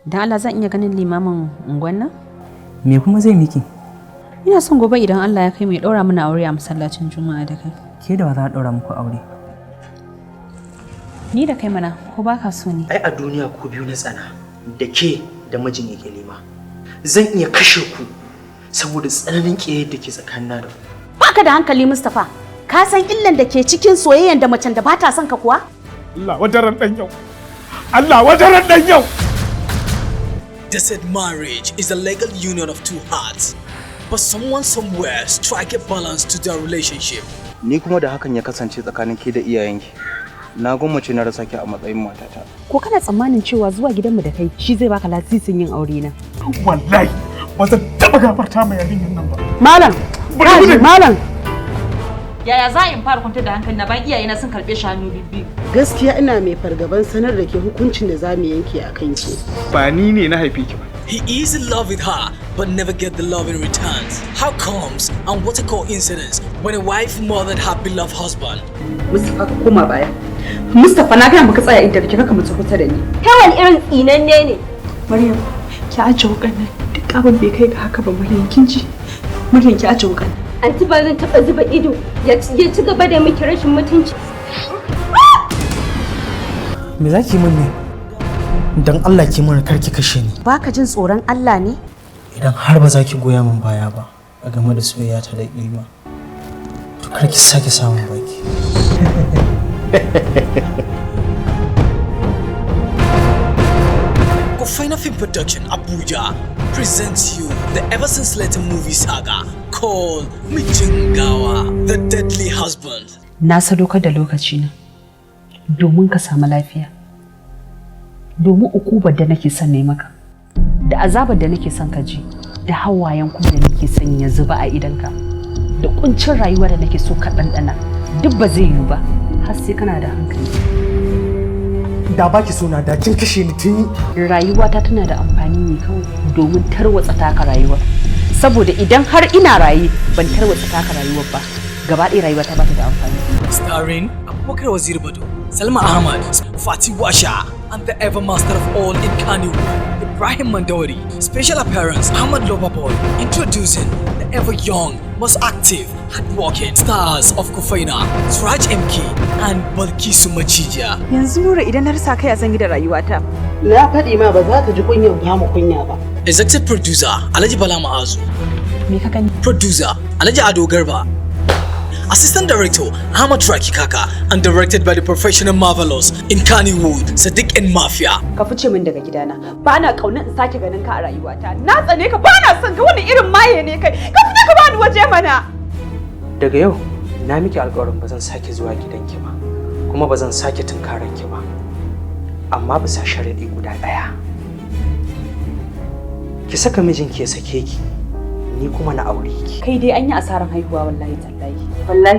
Dan Allah zan iya ganin limamin unguwan nan? Me kuma zai miki? Ina son gobe idan Allah ya kai mu ya daura mana aure a masallacin Juma'a da kai. Ke da wa za a daura muku aure? Ni da kai mana ko baka so ne? Ai a duniya ku biyu na tsana da ke da mijin yake lima. Zan iya kashe ku saboda tsananin ƙiyayyar da ke tsakanina da ku. Baka da hankali Mustapha. Ka san illan da ke cikin soyayyen da macen da ba ta son ka kuwa? Allah wajaran dan yau. Allah wajaran dan yau. They said marriage is a legal union of two hearts, but someone somewhere strike a balance to their relationship. Ni kuma da hakan ya kasance tsakanin ke da iyayenki. Na gwammace na rasa ki a matsayin matata. Ko kana tsammanin cewa zuwa gidanmu da kai shi zai baka lasisin yin aure na? Wallahi ba zan taba gafarta mai yarinyan nan ba. Malam, malam. Yaya za in fara kwantar da hankali na bayan iyayena sun karɓe shi hannu bibbi? Gaskiya ina mai fargaban sanar da ke hukuncin da za mu yanke a kanki. Ba ni ne na haife ki ba. He is in love with her, but never get the love in return. How comes and what a coincidence when a wife murdered her beloved husband? Mustapha ka koma baya. Mustapha na ga maka tsaya inda kake kaka mutu kusa da ni. Kai wani irin tsinanne ne? Maryam, ki aje wukan nan. Duk abin bai kai ga haka ba Maryam kin ji. Maryam ki aje wukan. Anti ba zan taɓa zuba ido ya ci gaba da miki rashin mutunci. Me za ki min ne? Dan Allah ki mun kar ki kashe ni. Baka jin tsoron Allah ne? Idan har ba za ki goya min baya ba a game da soyayya ta da ilma. To kar ki sake samun baki. Kufina Film Production Abuja presents you the ever since later movie saga called Mijin Gawa, The Deadly Husband. Na sadaukar da lokaci na domin ka samu lafiya. Domin ukubar da nake son nayi maka. Da azabar da nake son ka ji, da hawayen kuma da nake son ya zuba a idanka. Da kuncin rayuwa da nake so ka dandana. Duk ba zai yiwu ba har sai kana da hankali. Da baki so na da kin kashe ni tuni. Rayuwata tana da amfani ne kawai domin tarwatsa taka rayuwa. Saboda idan har ina raye ban tarwatsa taka rayuwar ba, gaba ɗaya rayuwata ba ta da amfani. Starring Abubakar Waziri Bado, Salma Ahmad, Fati Washa, and the ever master of all in Kannywood, Ibrahim Mandori. Special appearance Ahmad Lobaboy, introducing the ever young, most active, hardworking stars of Kufaina, Suraj MK, and Balkisu Machija. Yanzu Nura idan na rasa kai a zan yi da rayuwata. Na faɗi ma ba za ka ji kunyan ba mu kunya ba. Executive producer Alhaji Bala Ma'azu. Me ka gani? Producer Alhaji Ado Garba. Assistant Director Ahmad Raki Kaka, and directed by the professional marvelous in Kannywood, Sadiq and Mafia. Ka fice min daga gidana. Ba na kaunar in sake ganin ka a rayuwata. Na tsane ka, ba na son ka, wani irin maye ne kai. Ka fita ka bani waje mana. Daga yau na miki alƙawarin ba zan sake zuwa gidanki ba, kuma ba zan sake tunkaran ki ba. Amma bisa sharadi guda ɗaya. Ki saka mijinki ya sake ki, ni kuma na aure ki. Kai dai an yi asaran haihuwa wallahi tallahi. Wallahi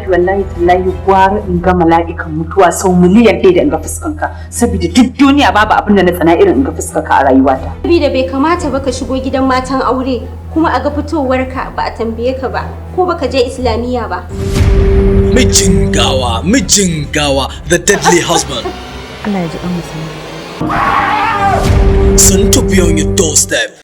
tallahi gwara in ga mala'ikan mutuwa sau miliyan 1 da in ga fuskanka. Saboda duk duniya babu abin da na tsana irin in ga fuskanka a rayuwata. Saboda bai kamata ba ka shigo gidan matan aure kuma a ga fitowarka ba a tambaye ka ba ko baka je islamiyya ba. Mijin Gawa, The Deadly Husband. Allah ya ji kan musulmi. Soon to be on your doorstep.